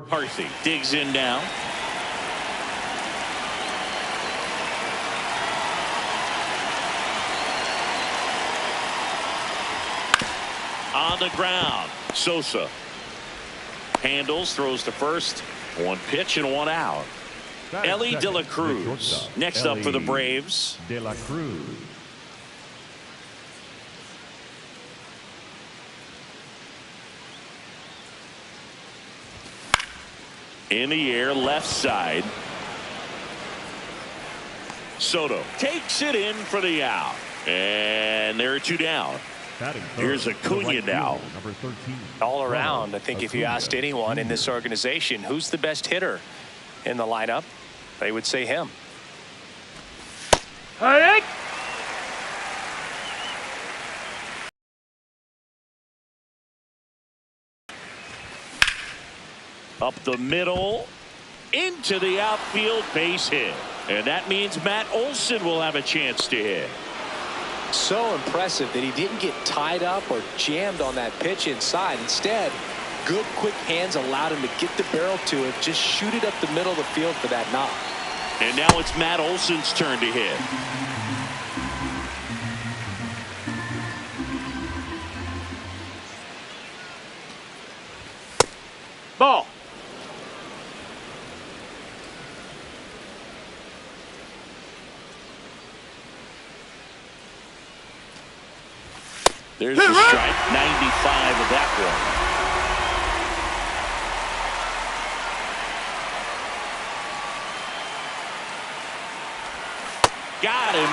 Harthy digs in now. On the ground, Sosa handles, throws to first. One pitch and one out. Elly De La Cruz next up for the Braves. De La Cruz. In the air, left side. Soto takes it in for the out. And there are two down. Here's Acuna now. Number 13. All around, I think if you asked anyone in this organization who's the best hitter in the lineup, they would say him. Up the middle, into the outfield, base hit. And that means Matt Olson will have a chance to hit. So impressive that he didn't get tied up or jammed on that pitch inside. Instead, good quick hands allowed him to get the barrel to it, just shoot it up the middle of the field for that knock. And now it's Matt Olson's turn to hit. Ball. There's the strike, 95 of that one. Got him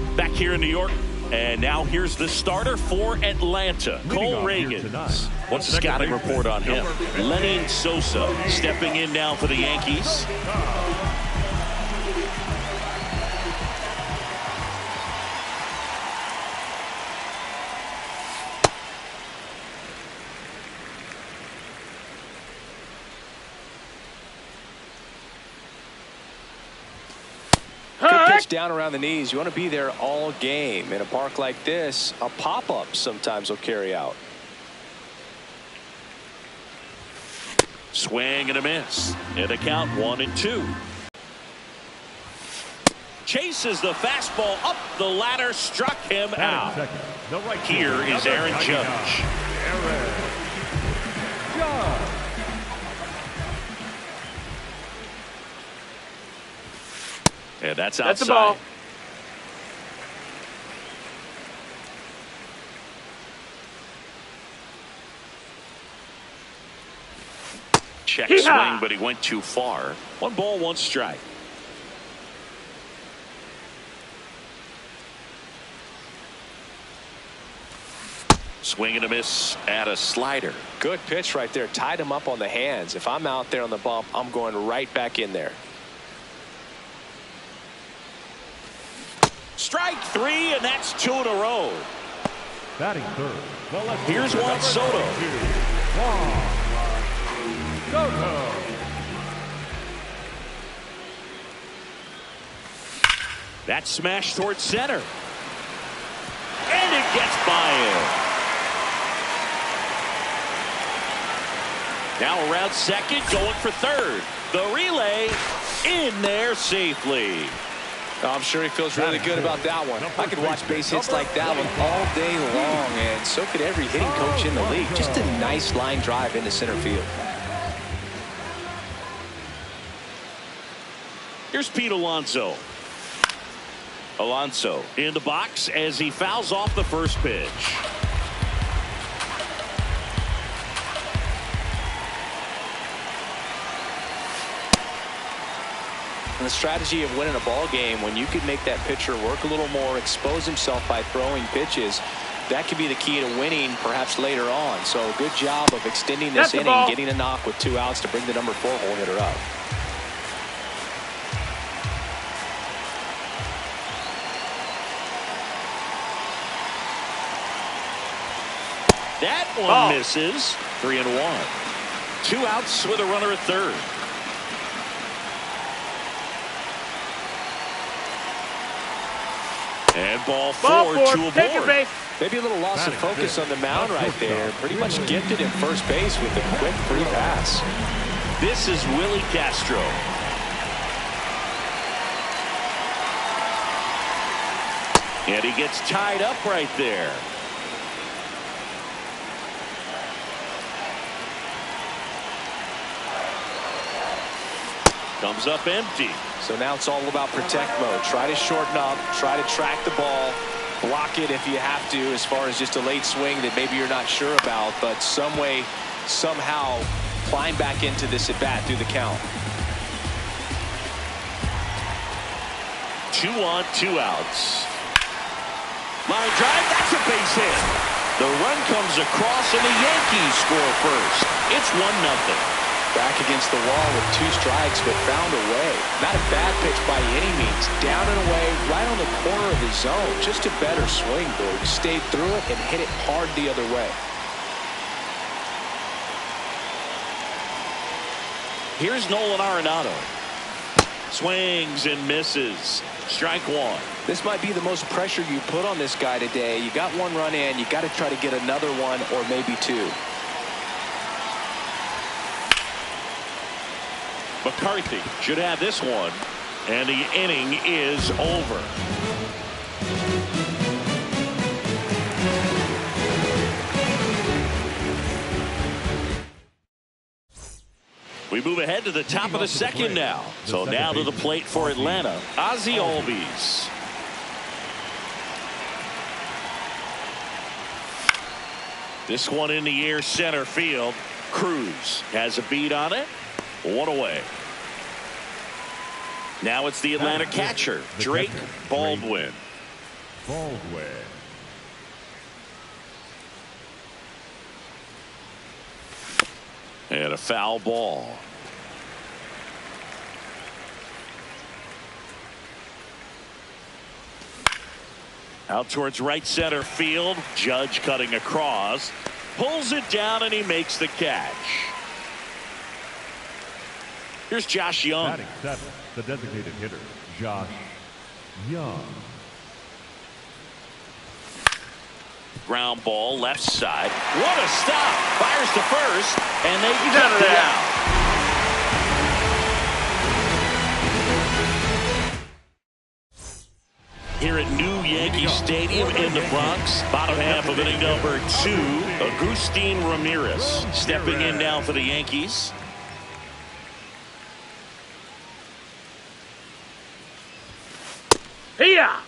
swinging. Back here in New York. And now here's the starter for Atlanta, Cole Ragans. What's the scouting report on him? Lenny Sosa stepping in now for the Yankees. Down around the knees. You want to be there all game. In a park like this, a pop-up sometimes will carry out. Swing and a miss. And a count 1-2. Chases the fastball up the ladder, struck him out. Here is Aaron Judge. Aaron Judge. And that's outside. That's the ball. Check swing, but he went too far. 1 ball, 1 strike. Swing and a miss at a slider. Good pitch right there. Tied him up on the hands. If I'm out there on the bump, I'm going right back in there. Strike 3, and that's 2 in a row. Batting third. Here's Juan Soto. Soto. That smash towards center. And it gets by him. Now around second, going for third. The relay in there safely. I'm sure he feels really good about that one. I could watch base hits like that one all day long, and so could every hitting coach in the league. Just a nice line drive into center field. Here's Pete Alonso. Alonso in the box as he fouls off the first pitch. And the strategy of winning a ball game, when you could make that pitcher work a little more, expose himself by throwing pitches, that could be the key to winning perhaps later on. So good job of extending this inning, getting a knock with 2 outs to bring the number 4 hole hitter up. That one misses. 3-1. 2 outs with a runner at third. And ball 4 to a board. Maybe a little loss of focus on the mound right there. Pretty much gifted in first base with a quick free pass. This is Willie Castro. And he gets tied up right there. Comes up empty. So now it's all about protect mode. Try to shorten up, try to track the ball, block it if you have to, as far as just a late swing that maybe you're not sure about, but some way, somehow climb back into this at bat through the count. 2 on, 2 outs. Line drive, that's a base hit. The run comes across and the Yankees score first. It's 1-0. Back against the wall with 2 strikes, but found a way. Not a bad pitch by any means. Down and away, right on the corner of the zone. Just a better swing, Boog. Stayed through it and hit it hard the other way. Here's Nolan Arenado. Swings and misses. Strike 1. This might be the most pressure you put on this guy today. You got 1 run in. You got to try to get another one or maybe 2. McCarthy should have this one, and the inning is over. We move ahead to the top of the second now. So now to the plate for Atlanta, Ozzie Albies. This one in the air, center field. Cruz has a beat on it. 1 away. Now it's the Atlanta catcher, Drake Baldwin. And a foul ball. Out towards right center field. Judge cutting across. Pulls it down and he makes the catch. Here's Josh Young. Batting 7, the designated hitter, Josh Young. Ground ball left side. What a stop. Fires to first, and they He's cut out of it there. out. Here at New Yankee Stadium in the Bronx, bottom half of inning number 2, Agustin Ramirez stepping in now for the Yankees. Hiya!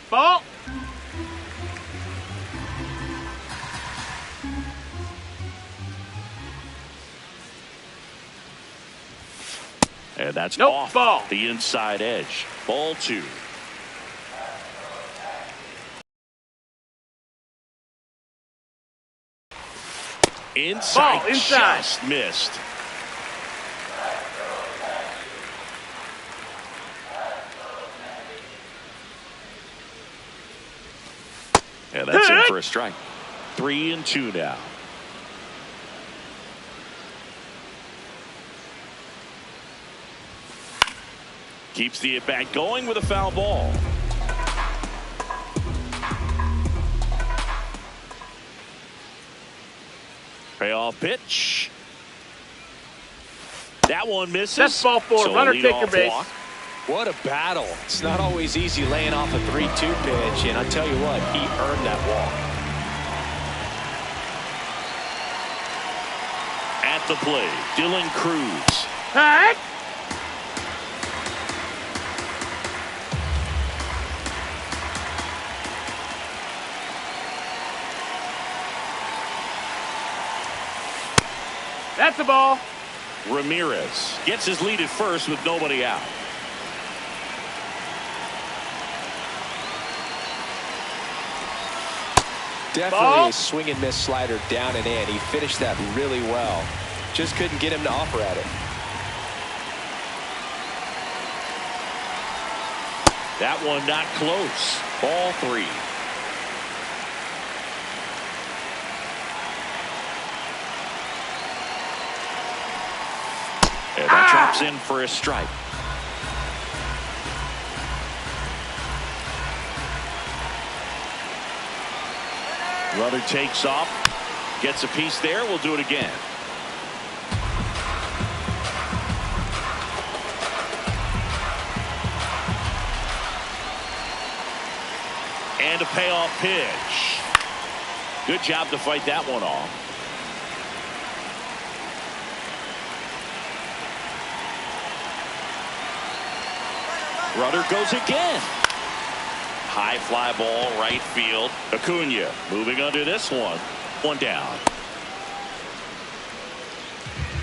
Ball. And that's Nope, off ball. the inside edge. Ball 2. Inside, Ball, inside. just missed. And that's in for a strike. 3-2 now. Keeps the at-bat going with a foul ball. Payoff pitch. That one misses. That's ball 4. So Runner take your leadoff base. walk. What a battle. It's not always easy laying off a 3-2 pitch, and I tell you what, he earned that walk. At the plate, Dylan Cruz. Hey! That's the ball. Ramirez gets his lead at first with nobody out. Definitely a swing and miss slider down and in. He finished that really well. Just couldn't get him to offer at it. That one not close. Ball 3. And that drops in for a strike. Runner takes off, gets a piece there. We'll do it again. And a payoff pitch. Good job to fight that one off. Runner goes again. High fly ball, right field. Acuna moving under this one. One down.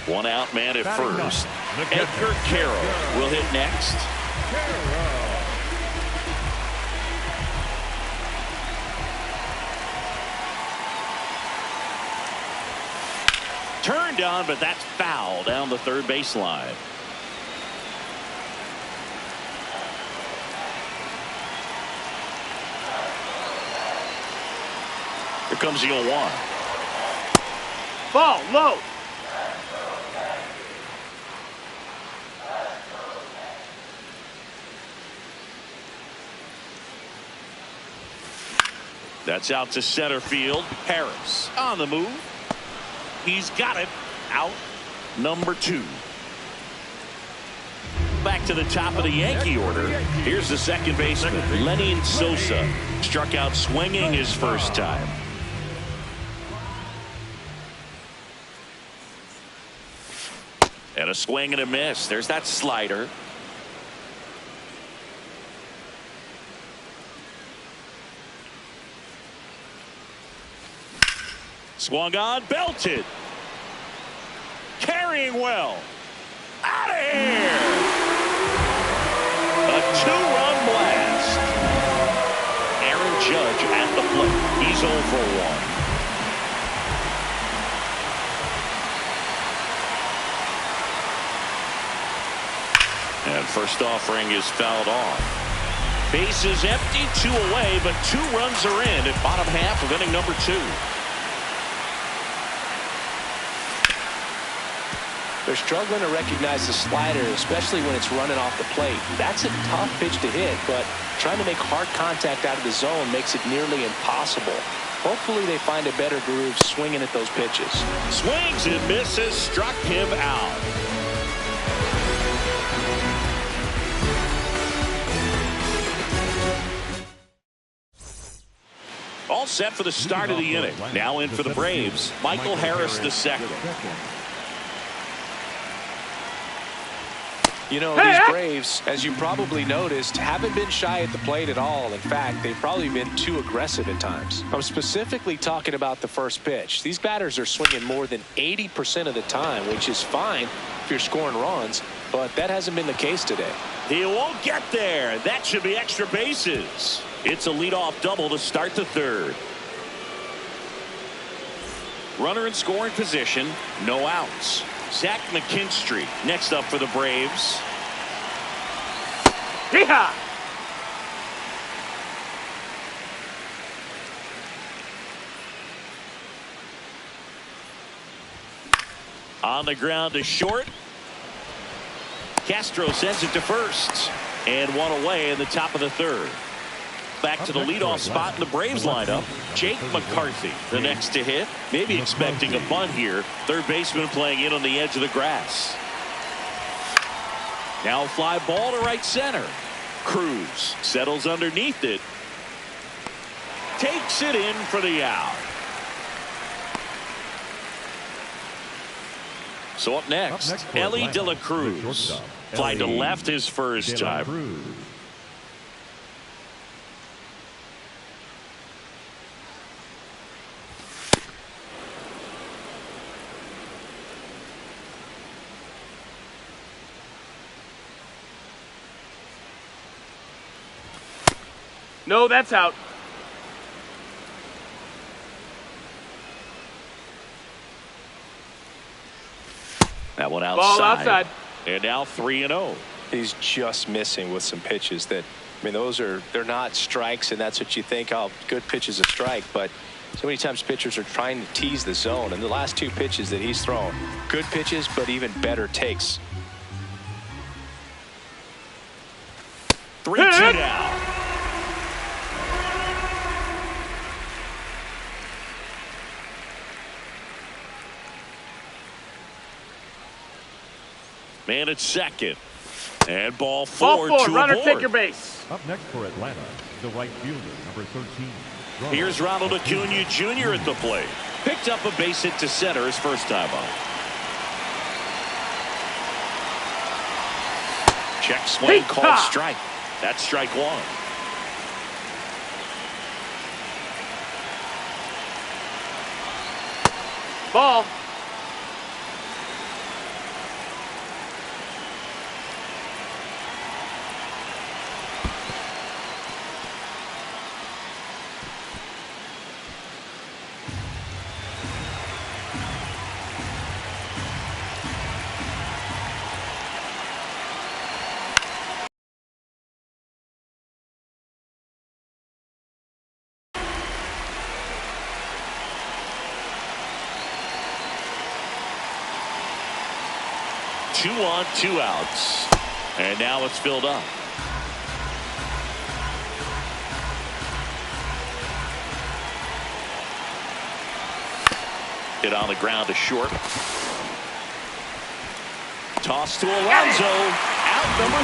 One out man at first. Edgar Carroll will hit next. Turned on, but that's foul down the third baseline. Here comes the 0-1. Ball, low. That's out to center field. Harris on the move. He's got it. Out number 2. Back to the top of the Yankee order. Here's the second baseman, Lenyn Sosa. Struck out swinging his first time. And a swing and a miss. There's that slider. Swung on, belted. Carrying well. Out of here. A 2-run blast. Aaron Judge at the plate. He's 0 for 1. And first offering is fouled off. Bases empty, 2 away, but 2 runs are in at bottom half of inning number 2. They're struggling to recognize the slider, especially when it's running off the plate. That's a tough pitch to hit, but trying to make hard contact out of the zone makes it nearly impossible. Hopefully they find a better groove swinging at those pitches. Swings and misses, struck him out. All set for the start of the inning. Now in for the Braves, Michael Harris II. You know, these Braves, as you probably noticed, haven't been shy at the plate at all. In fact, they've probably been too aggressive at times. I'm specifically talking about the first pitch. These batters are swinging more than 80% of the time, which is fine if you're scoring runs, but that hasn't been the case today. He won't get there. That should be extra bases. It's a leadoff double to start the third. Runner in scoring position, no outs. Zach McKinstry next up for the Braves. Yeehaw! On the ground to short. Castro sends it to first. And one away in the top of the third. Back to the leadoff spot in the Braves lineup. Jake McCarthy, the next to hit. Maybe expecting a bunt here. Third baseman playing in on the edge of the grass. Now fly ball to right center. Cruz settles underneath it. Takes it in for the out. So up next, Elly De La Cruz. Fly to left his first time. No, that's out. That one outside. Ball outside. And now 3-0. He's just missing with some pitches that, I mean, they're not strikes, and that's what you think, oh, good pitch is a strike, but so many times pitchers are trying to tease the zone, and the last two pitches that he's thrown, good pitches, but even better takes. 3-2 now. Man at second. And ball four to runner aboard. take your base. Up next for Atlanta, the right fielder, number 13. Here's Ronald Acuna Jr. at the plate. Picked up a base hit to center his first time up. Check swing called strike. That's strike one. Ball. Two on, two outs. And now it's filled up. Hit on the ground to short. Toss to Alonso. Out number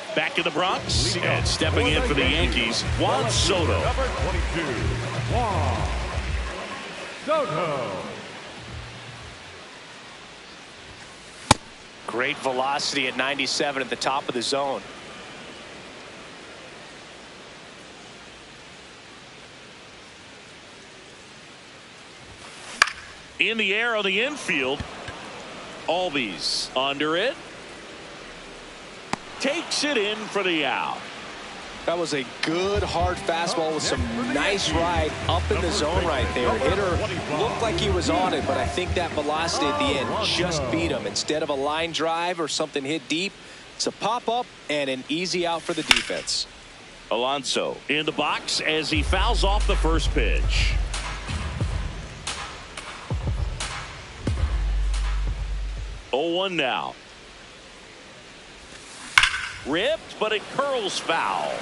3. Back in the Bronx. And stepping in for the Yankees, Juan Soto. Number 22, Juan Soto. Great velocity at 97 at the top of the zone. In the air on the infield. Albies under it. Takes it in for the out. That was a good hard fastball with some nice ride up in the zone right there. Hitter looked like he was on it, but I think that velocity at the end just beat him. Instead of a line drive or something hit deep, it's a pop-up and an easy out for the defense. Alonso in the box as he fouls off the first pitch. Oh, 1 now. Ripped, but it curls foul.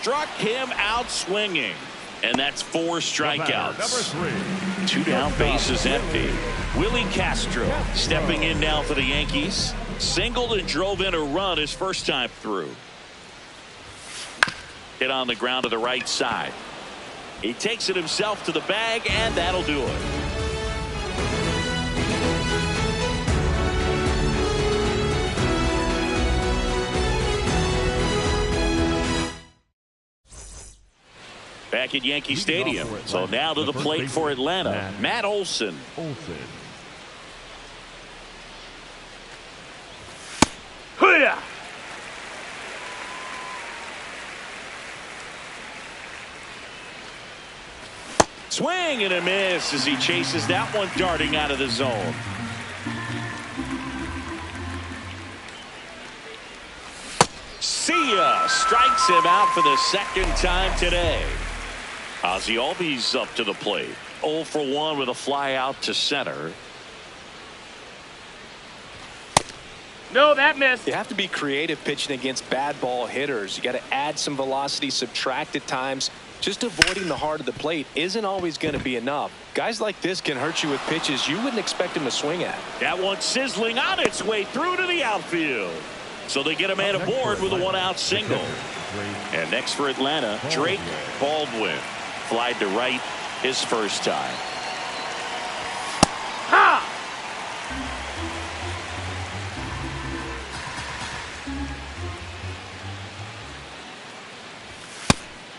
struck him out swinging. And that's 4 strikeouts. Number 3. 2 down, bases empty. Willie Castro stepping in now for the Yankees. Singled and drove in a run his first time through. Hit on the ground to the right side. He takes it himself to the bag, and that'll do it. Back at Yankee Stadium. So now to the plate for Atlanta, Matt Olson. Hoo-yah! Swing and a miss as he chases that one darting out of the zone. See ya! Strikes him out for the second time today. Ozzie Albies up to the plate. 0 for 1 with a fly out to center. No, that missed. You have to be creative pitching against bad ball hitters. You got to add some velocity, subtract at times. Just avoiding the heart of the plate isn't always going to be enough. Guys like this can hurt you with pitches you wouldn't expect him to swing at. That one sizzling on its way through to the outfield. So they get a man aboard with a 1-out single. And next for Atlanta, Drake Baldwin. Flied to right his first time. Ha!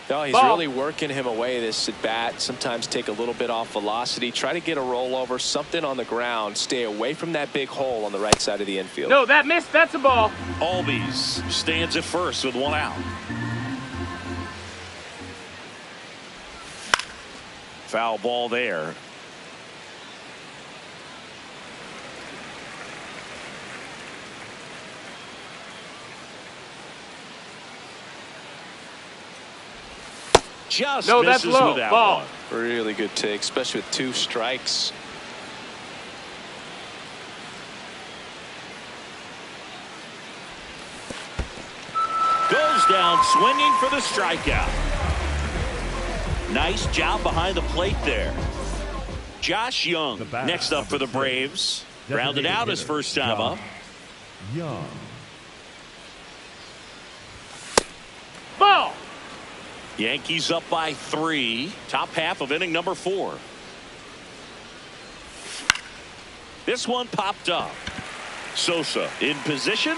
No, he's Ball. really working him away this at bat. Sometimes take a little bit off velocity. Try to get a rollover, something on the ground. Stay away from that big hole on the right side of the infield. No, that missed. That's a ball. Albies stands at first with 1 out. Foul ball there. Just No, that's misses low. with that Ball. one. Really good take, especially with 2 strikes. Goes down swinging for the strikeout. Nice job behind the plate there. Josh Young next up for the Braves. Rounded out his first time up. Young. Ball. Yankees up by 3. Top half of inning number 4. This one popped up. Sosa in position.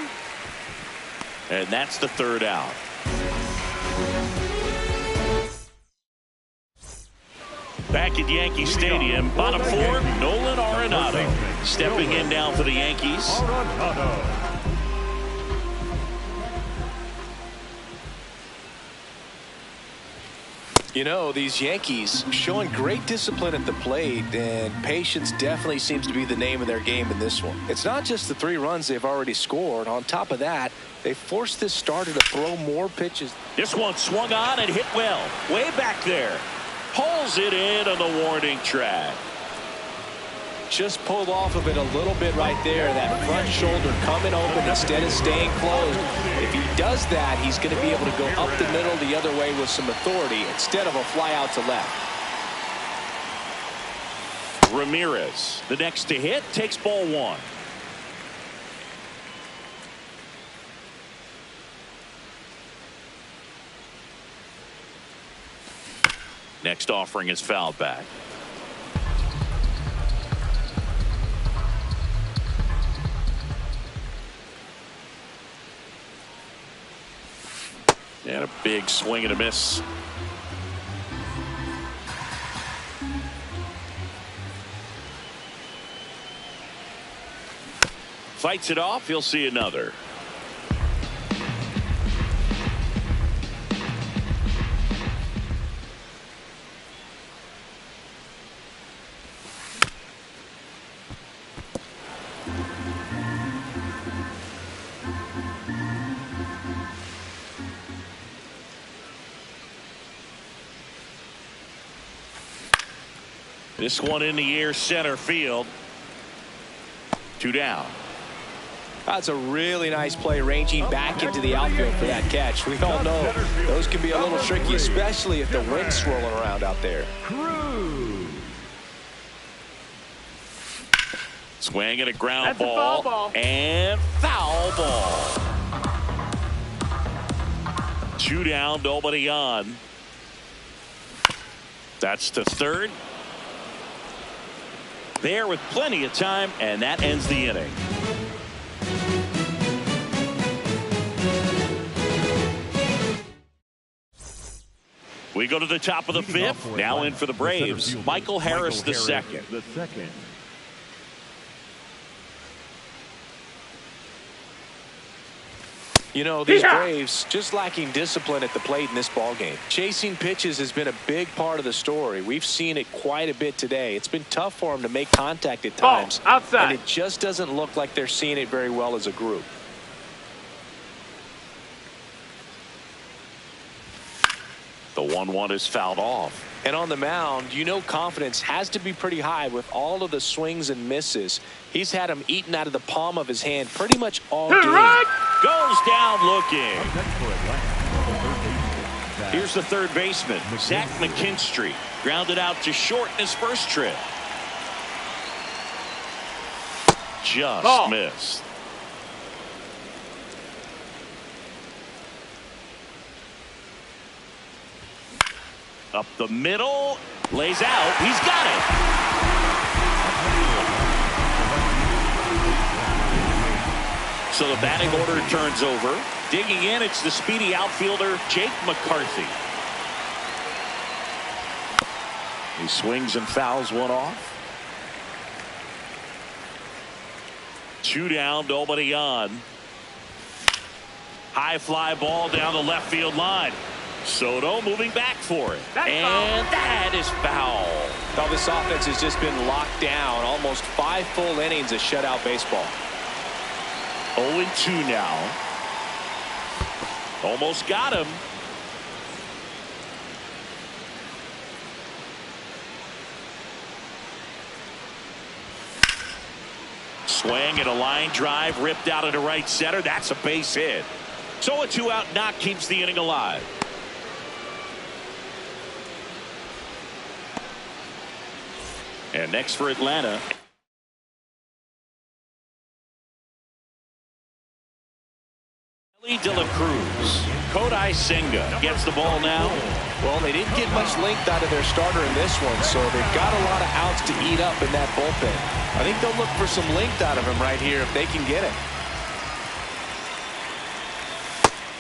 And that's the 3rd out. Back at Yankee Stadium, bottom 4, Nolan Arenado stepping in now for the Yankees. Arenado. You know, these Yankees showing great discipline at the plate, and patience definitely seems to be the name of their game in this one. It's not just the 3 runs they've already scored. On top of that, they forced this starter to throw more pitches. This one swung on and hit well. Way back there. Pulls it in on the warning track. Just pulled off of it a little bit right there. That front shoulder coming open instead of staying closed. If he does that, he's going to be able to go up the middle the other way with some authority instead of a fly out to left. Ramirez, the next to hit, takes ball 1. Next offering is fouled back. And a big swing and a miss. Fights it off. He'll see another. This one in the air, center field. 2 down. That's a really nice play, ranging back into the outfield for that catch. We all know those can be a little tricky, especially if the wind's swirling around out there. Swing and a ground That's a foul ball. And foul ball. 2 down, nobody on. That's to third. There with plenty of time, and that ends the inning. We go to the top of the fifth. Now in for the Braves, Michael Harris the second. You know, these Braves just lacking discipline at the plate in this ballgame. Chasing pitches has been a big part of the story. We've seen it quite a bit today. It's been tough for them to make contact at times. Outside. And it just doesn't look like they're seeing it very well as a group. The 1-1 is fouled off. And on the mound, you know confidence has to be pretty high with all of the swings and misses. He's had them eaten out of the palm of his hand pretty much all game. Goes down looking. Here's the third baseman, Zach McKinstry. Grounded out to short in his first trip. Just missed. Up the middle, lays out, he's got it. So the batting order turns over. Digging in, it's the speedy outfielder, Jake McCarthy. He swings and fouls one off. 2 down, nobody on. High fly ball down the left field line. Soto moving back for it. And that is foul. Well, this offense has just been locked down. Almost 5 full innings of shutout baseball. 0-2 now. Almost got him. Swing and a line drive ripped out into right center. That's a base hit. So a 2-out knock keeps the inning alive. And next for Atlanta. De La Cruz. Kodai Senga gets the ball now. Well, they didn't get much length out of their starter in this one, so they've got a lot of outs to eat up in that bullpen. I think they'll look for some length out of him right here if they can get it.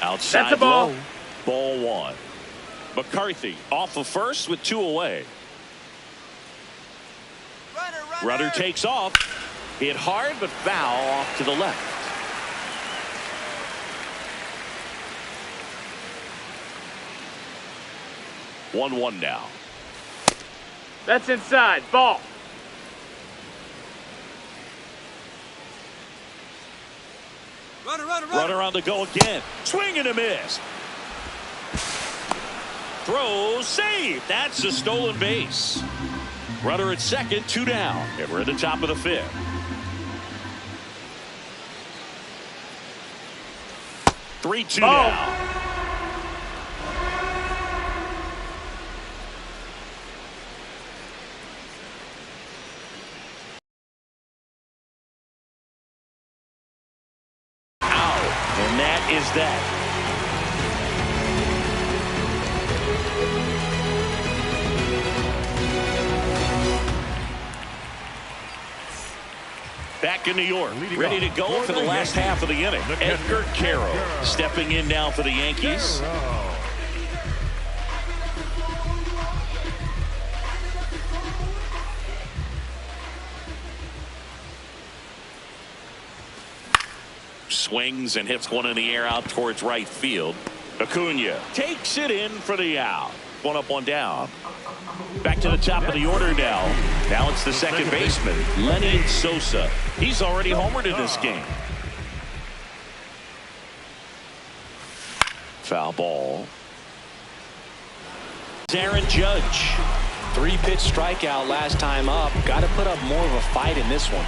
That's Outside a ball. low. Ball 1. McCarthy off of first with 2 away. Runner takes off. Hit hard but foul off to the left. One now. That's inside. Ball. Runner on the go again. Swing and a miss. Throw, save. That's a stolen base. Runner at second, 2 down. And we're at the top of the 5th. Three, 2 now. And that is that. Back in New York, ready to go for the last half of the inning. Edgar Quero stepping in now for the Yankees. Swings and hits one in the air out towards right field. Acuna takes it in for the out. 1 up, 1 down. Back to the top of the order now. Now it's the second baseman, Lenny Sosa. He's already homered in this game. Foul ball. Aaron Judge. 3-pitch strikeout last time up. Got to put up more of a fight in this one.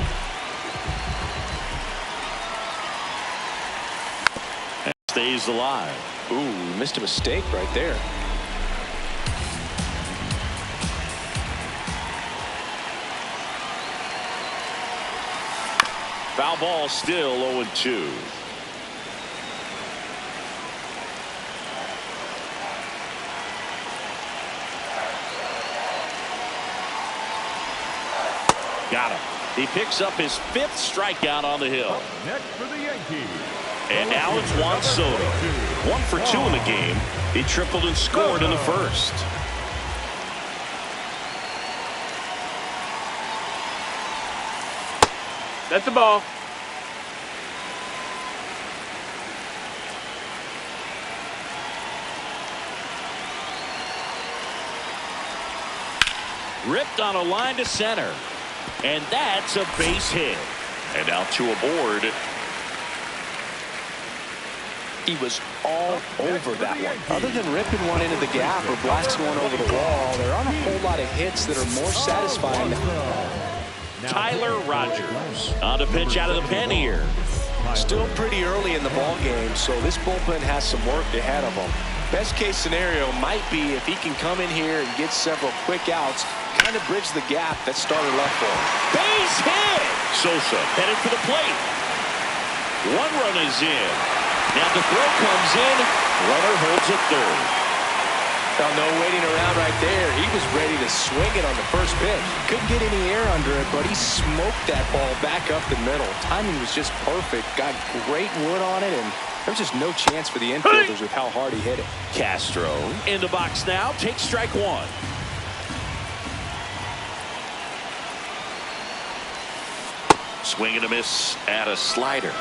stays alive. Ooh, missed a mistake right there. Foul ball, still 0-2. Got him. He picks up his 5th strikeout on the hill. Next for the Yankees. And now it's Juan Soto. 1 for 2 in the game. He tripled and scored in the first. That's the ball. Ripped on a line to center. And that's a base hit. And now 2 aboard. He was all over that one. Other than ripping one into the gap or blasting one over the wall, there aren't a whole lot of hits that are more satisfying. Tyler Rogers on to pitch out of the pen here. Still pretty early in the ball game, so this bullpen has some work ahead of him. Best case scenario might be if he can come in here and get several quick outs, kind of bridge the gap that starter left for him. Base hit! Sosa headed for the plate. 1 run is in. Now the throw comes in. Runner holds at third. Well, no waiting around right there. He was ready to swing it on the first pitch. Couldn't get any air under it, but he smoked that ball back up the middle. Timing was just perfect. Got great wood on it, and there was just no chance for the infielders with how hard he hit it. Castro in the box now. Takes strike 1. Swing and a miss at a slider.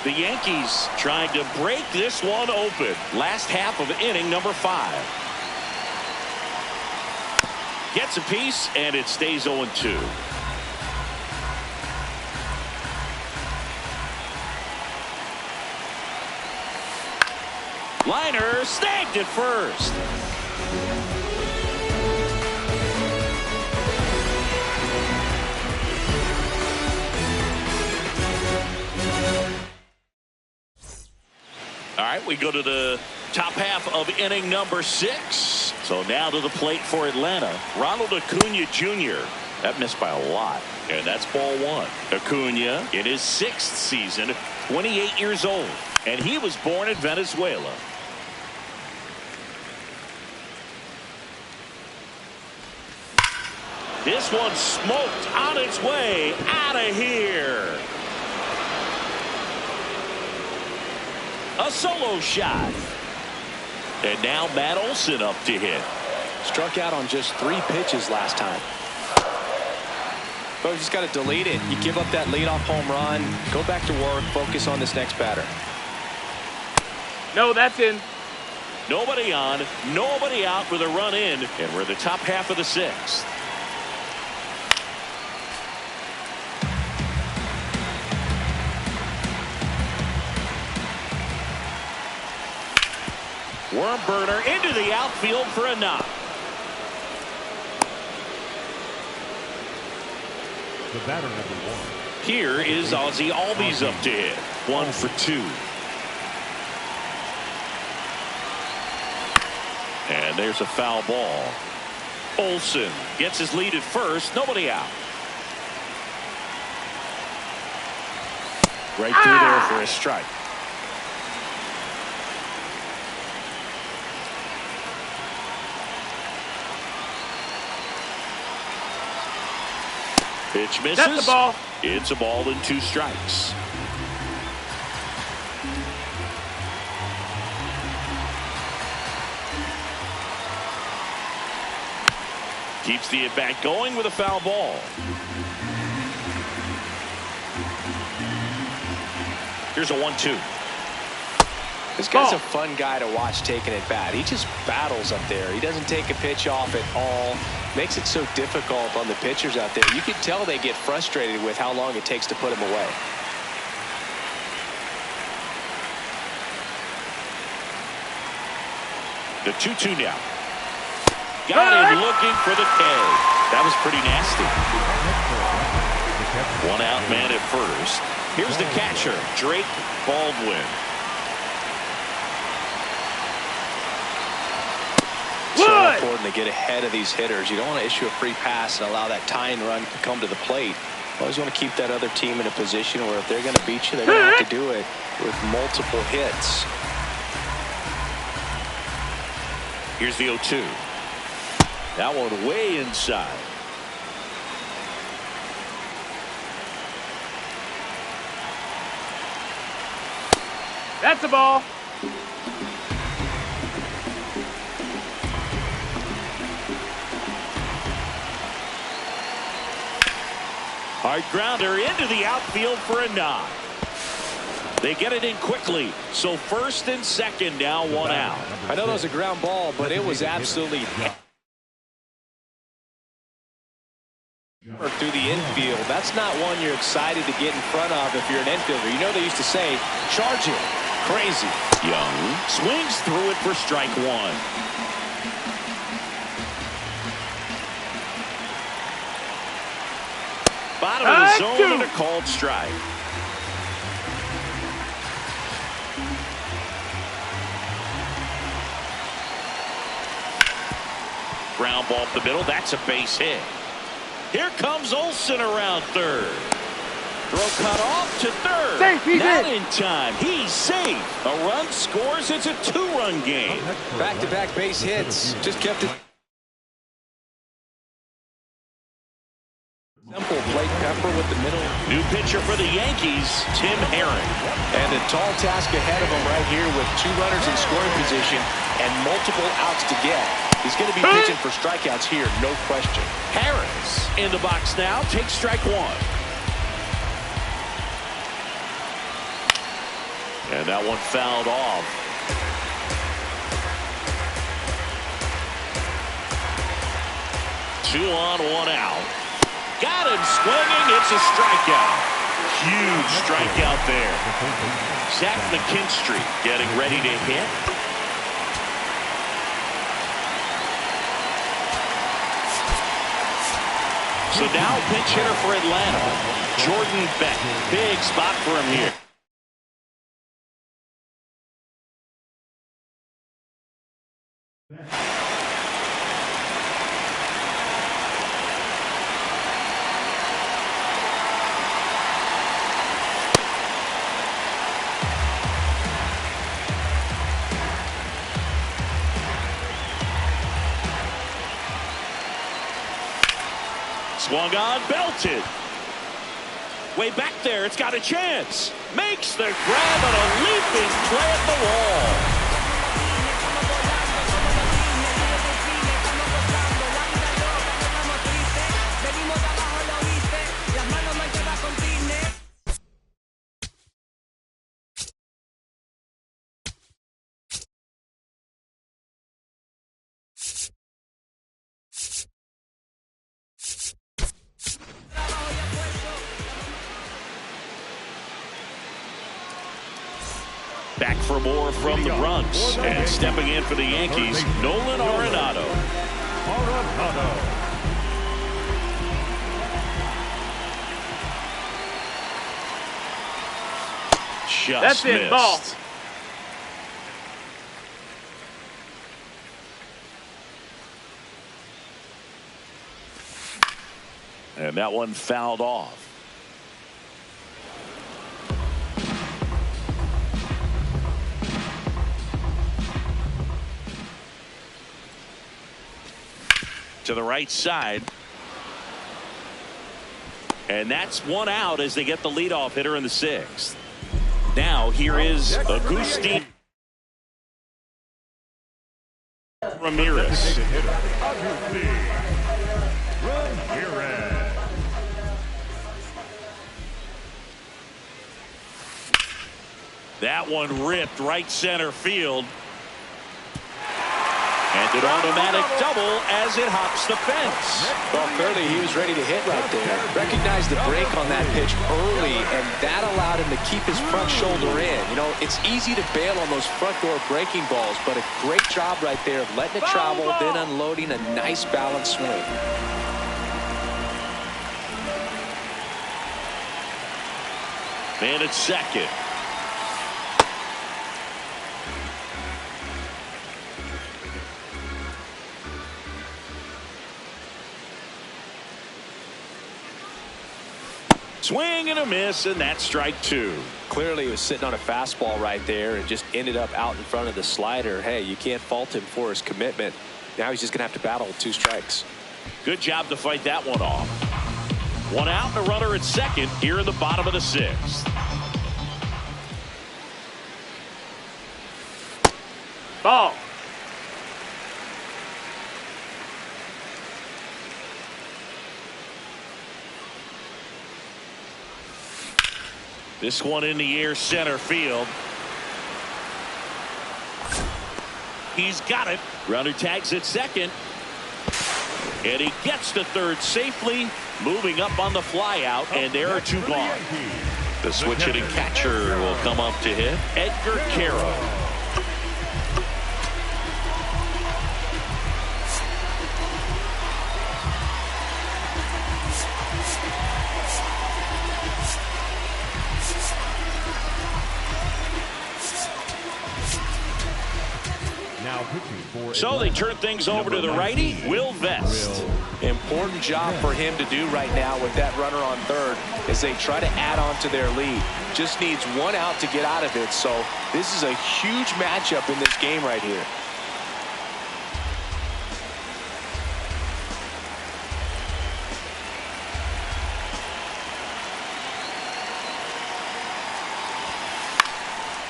The Yankees trying to break this one open. Last half of inning number 5. Gets a piece, and it stays 0-2. Liner snagged at first. All right, we go to the top half of inning number 6. So now to the plate for Atlanta. Ronald Acuna Jr. That missed by a lot. And that's ball 1. Acuna in his 6th season, 28 years old. And he was born in Venezuela. This one smoked on its way out of here. A solo shot. And now Matt Olson up to hit. Struck out on just 3 pitches last time. But you just got to delete it. You give up that leadoff home run. Go back to work. Focus on this next batter. No, that's in. Nobody on, nobody out with a run in. And we're in the top half of the 6th. Worm burner into the outfield for a knock. The batter number 1. Here is Ozzie Albies up to hit. 1 for 2. And there's a foul ball. Olson gets his lead at first. Nobody out. Right through there for a strike. Pitch misses. That's the ball. It's a ball and 2 strikes. Keeps the at-bat going with a foul ball. Here's a 1-2. This guy's a fun guy to watch taking at bat. He just battles up there. He doesn't take a pitch off at all. Makes it so difficult on the pitchers out there. You can tell they get frustrated with how long it takes to put him away. The 2-2 now. Got him looking for the K. That was pretty nasty. 1 out man at first. Here's the catcher, Drake Baldwin. so important to get ahead of these hitters. You don't want to issue a free pass and allow that tying run to come to the plate. You always want to keep that other team in a position where if they're going to beat you, they're going to have to do it with multiple hits. Here's the 0-2. That one way inside. That's a ball. Hard grounder into the outfield for a nod. They get it in quickly. So first and second now, one out. I know that was a ground ball, but it was absolutely through the infield. That's not one you're excited to get in front of if you're an infielder. You know they used to say, charge it. Crazy. Young swings through it for strike one. Bottom of the zone and a called strike. Ground ball up the middle. That's a base hit. Here comes Olsen around third. Throw cut off to third. Safe, he's Not in time. He's safe. A run scores. It's a two-run game. Back-to-back base hits. Just kept it simple. Plate Pepper with the middle. New pitcher for the Yankees, Tim Herring. And a tall task ahead of him right here with 2 runners in scoring position and multiple outs to get. He's going to be pitching for strikeouts here, no question. Harris in the box now, takes strike one. And that one fouled off. Two on, one out. Got him swinging. It's a strikeout. Huge strikeout there. Zach McKinstry getting ready to hit. So now pinch hitter for Atlanta, Jordan Beck. Big spot for him here. Swung on, belted. Way back there, it's got a chance. Makes the grab and a leaping play at the wall. Back for more from the Bronx. And stepping in for the Yankees, Nolan Arenado. Just That's missed. it, ball. And that one fouled off. To the right side. And that's one out as they get the leadoff hitter in the 6th. Now here is Agustin Ramirez. That one ripped right center field. And an automatic double as it hops the fence. Well, clearly he was ready to hit right there. Recognized the break on that pitch early, and that allowed him to keep his front shoulder in. You know, it's easy to bail on those front door breaking balls, but a great job right there of letting it travel, then unloading a nice balanced swing. Man at second. Swing and a miss, and that's strike two. Clearly he was sitting on a fastball right there and just ended up out in front of the slider. Hey, you can't fault him for his commitment. Now he's just going to have to battle with 2 strikes. Good job to fight that one off. 1 out and a runner at second here in the bottom of the 6th. Ball. This one in the air, center field. He's got it. Runner tags at second. And he gets to third safely, moving up on the fly out, and there are 2 gone. The switch hitting catcher will come up to hit, Edgar Quero. So they turn things over to the righty, Will Vest. Important job for him to do right now with that runner on third as they try to add on to their lead. Just needs 1 out to get out of it. So this is a huge matchup in this game right here.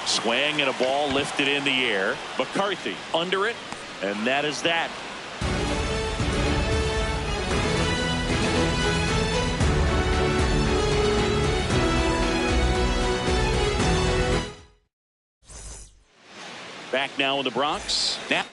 Swing and a ball lifted in the air. McCarthy under it, and that is that. Back now in the Bronx. Now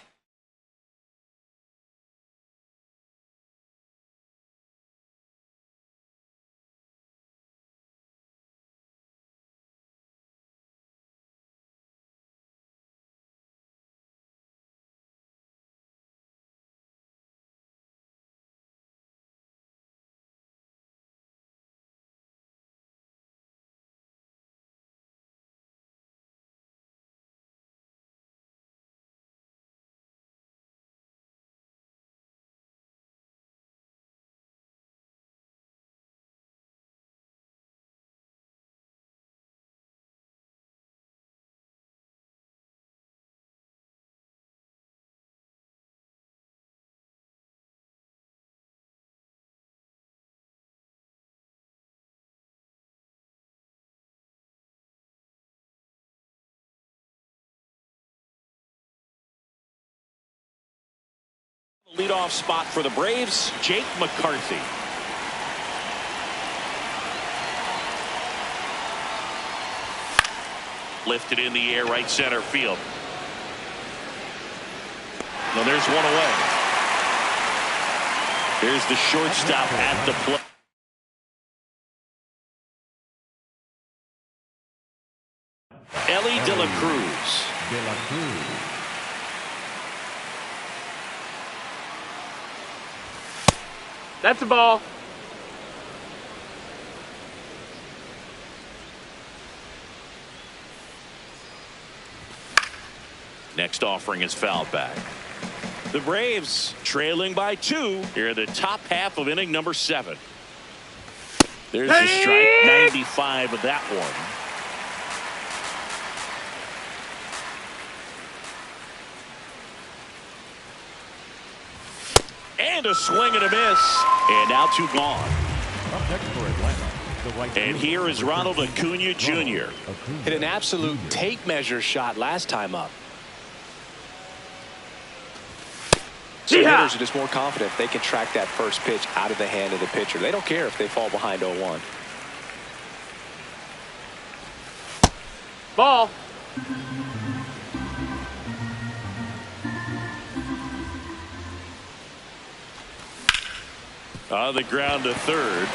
leadoff spot for the Braves, Jake McCarthy. Lifted in the air, right center field. Now there's one away. There's the shortstop at the plate. Elly De La Cruz. That's a ball. Next offering is fouled back. The Braves trailing by 2 here in the top half of inning number 7. There's the strike, 95 of that one. And a swing and a miss. And now 2 gone. And here is Ronald Acuna Jr. Hit an absolute tape measure shot last time up. So hitters are just more confident if they can track that first pitch out of the hand of the pitcher. They don't care if they fall behind 0-1. Ball. On the ground to third.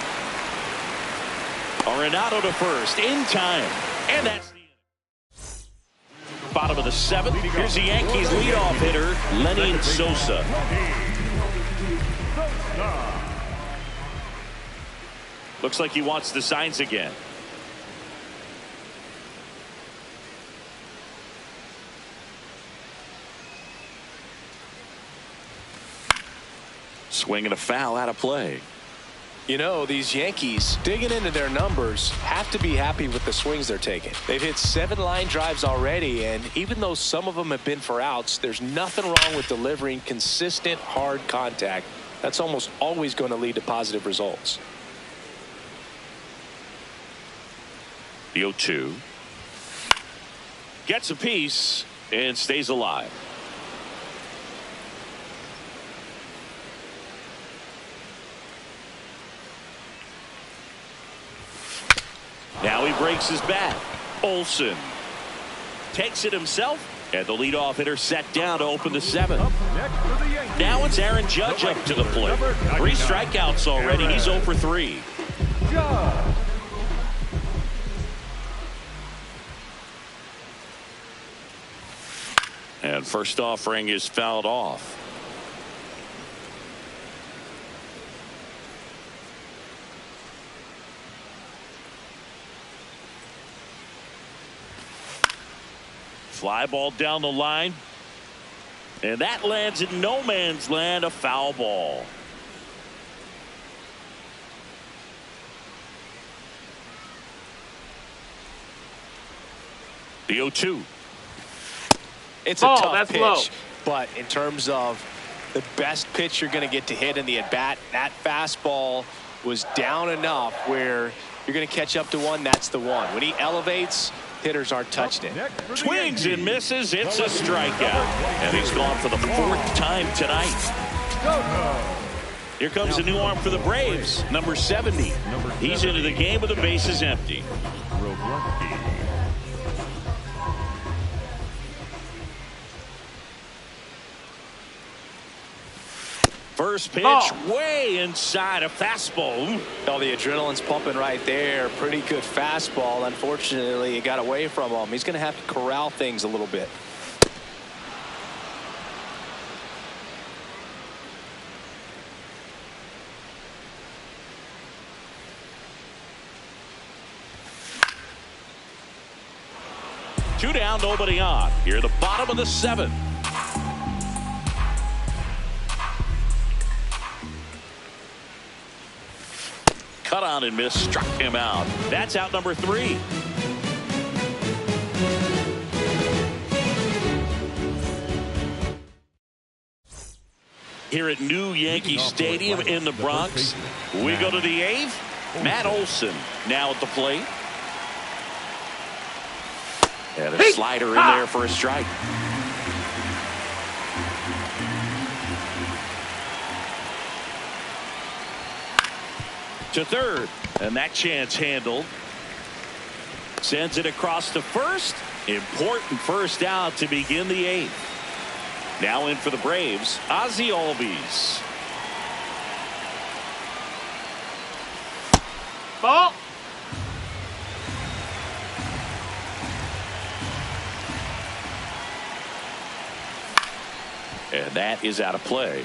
Arenado to first in time. And that's the bottom of the 7th. Here's the Yankees leadoff hitter, Lenyn Sosa. Looks like he wants the signs again. Swing and a foul out of play. You know, these Yankees, digging into their numbers, have to be happy with the swings they're taking. They've hit 7 line drives already, and even though some of them have been for outs, there's nothing wrong with delivering consistent, hard contact. That's almost always going to lead to positive results. The 0-2. Gets a piece and stays alive. Now he breaks his bat. Olson takes it himself, and the leadoff hitter set down to open the 7th. Now it's Aaron Judge up to the plate. 3 strikeouts already. He's 0 for 3. And first offering is fouled off. Fly ball down the line. And that lands in no man's land, a foul ball. The 0-2. It's a tough that's pitch, low. but in terms of the best pitch you're going to get to hit in the at-bat, that fastball was down enough where you're going to catch up to one. That's the one. When he elevates, hitters aren't touching it. Swings and misses. It's a strikeout. And he's gone for the 4th time tonight. Here comes a new arm for the Braves, number 70. He's into the game with the bases empty. First pitch way inside a fastball. Oh, the adrenaline's pumping right there. Pretty good fastball. Unfortunately, it got away from him. He's going to have to corral things a little bit. Two down, nobody on. Here, the bottom of the 7th. Cut on and miss, struck him out. That's out number 3. Here at New Yankee Stadium in the Bronx, we go to the 8th. Matt Olson now at the plate. And a slider in there for a strike. To third, and that chance handled. Sends it across to first. Important first out to begin the 8th. Now in for the Braves, Ozzie Albies. Ball. And that is out of play.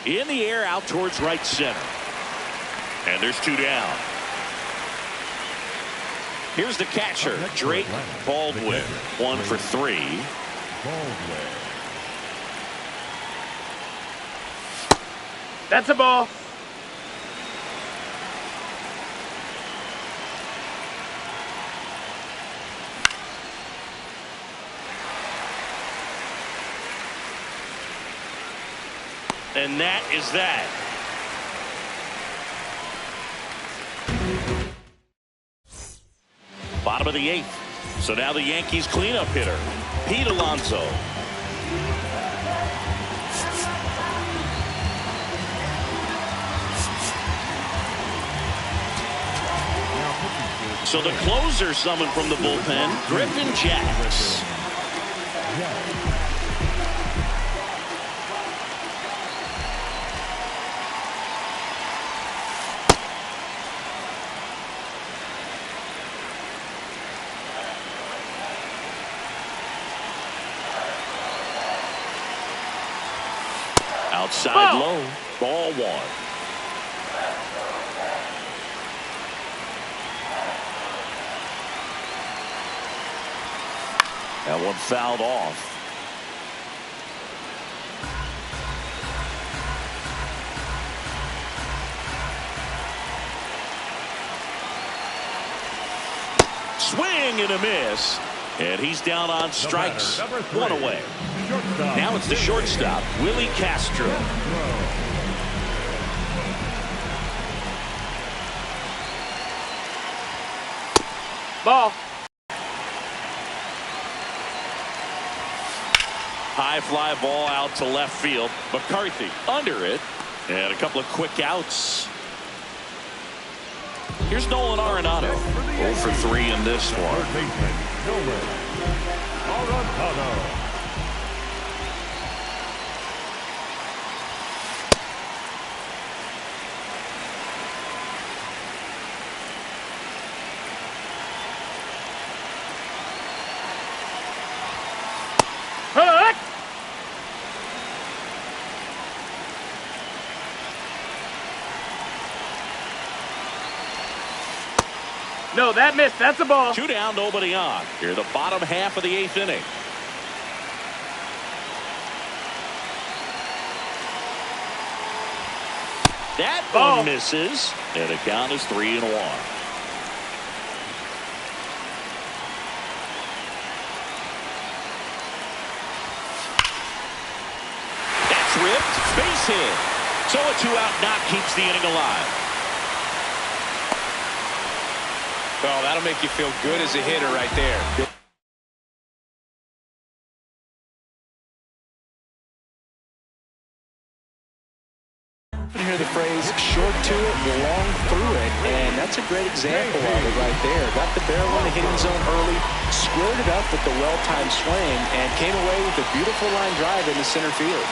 In the air out towards right center. And there's 2 down. Here's the catcher, Drake Baldwin. 1 for 3. That's a ball. And that is that. Bottom of the 8th. So now the Yankees cleanup hitter, Pete Alonso. So the closer summoned from the bullpen, Griffin Jax. Outside low, ball 1. That one fouled off. swing and a miss. And he's down on strikes. Number 3, One away. shortstop. Now it's the shortstop, Willie Castro. Ball. High fly ball out to left field. McCarthy under it. And a couple of quick outs. Here's Nolan Arenado. 0 for 3 in this one. Third baseman, Nolan Arenado. Hook. No, that missed. That's a ball. 2 down, nobody on. Here, the bottom half of the 8th inning. That Ball. one misses, and the count is 3-1. That's ripped, base hit. So a 2-out knock keeps the inning alive. Well, that'll make you feel good as a hitter right there. You hear the phrase short to it, long through it, and that's a great example of it right there. Got the barrel in the hitting zone early, squared it up with the well-timed swing, and came away with a beautiful line drive into center field.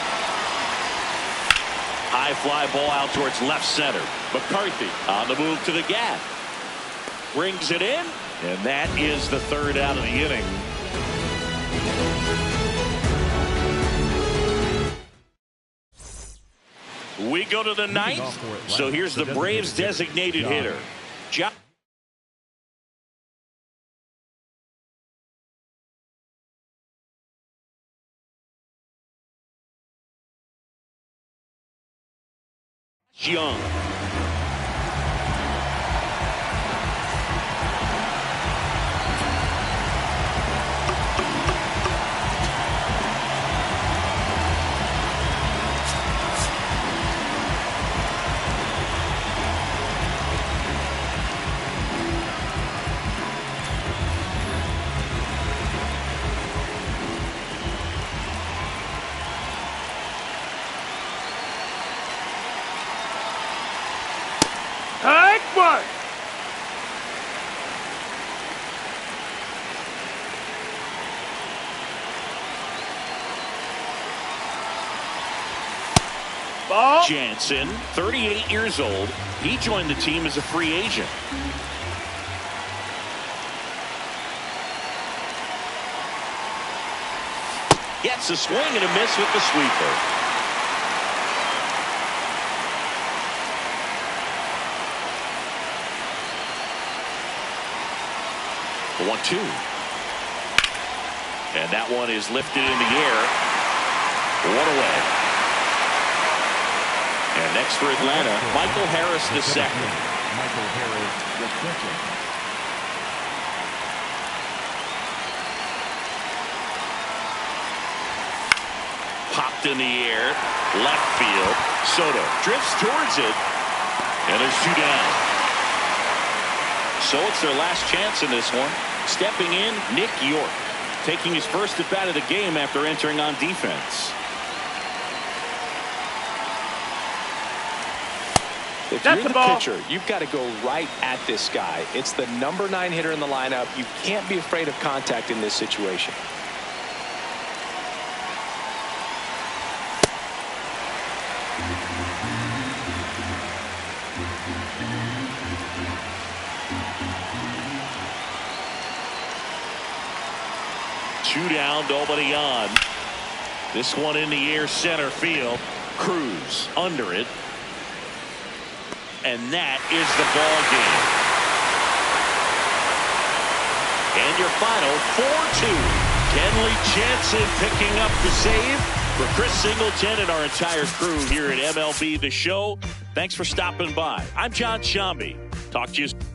High fly ball out towards left center. McCarthy on the move to the gap. Brings it in, and that is the 3rd out of the inning. We go to the 9th. So here's the Braves designated hitter. Young. Hike one. Ball. Jansen, 38 years old. He joined the team as a free agent. Gets a swing and a miss with the sweeper. The 1-2. And that one is lifted in the air. One away. And next for Atlanta, Michael Harris II. Michael Harris II. Popped in the air, left field. Soto drifts towards it, and there's 2 down. So it's their last chance in this one. Stepping in, Nick York, taking his first at bat of the game after entering on defense. If That's you're the the ball. pitcher, you've got to go right at this guy. It's the number 9 hitter in the lineup. You can't be afraid of contact in this situation. Two down, nobody on. This one in the air, center field. Cruz under it. And that is the ball game. And your final 4-2. Kenley Jansen picking up the save. For Chris Singleton and our entire crew here at MLB The Show, thanks for stopping by. I'm John Shambi. Talk to you soon.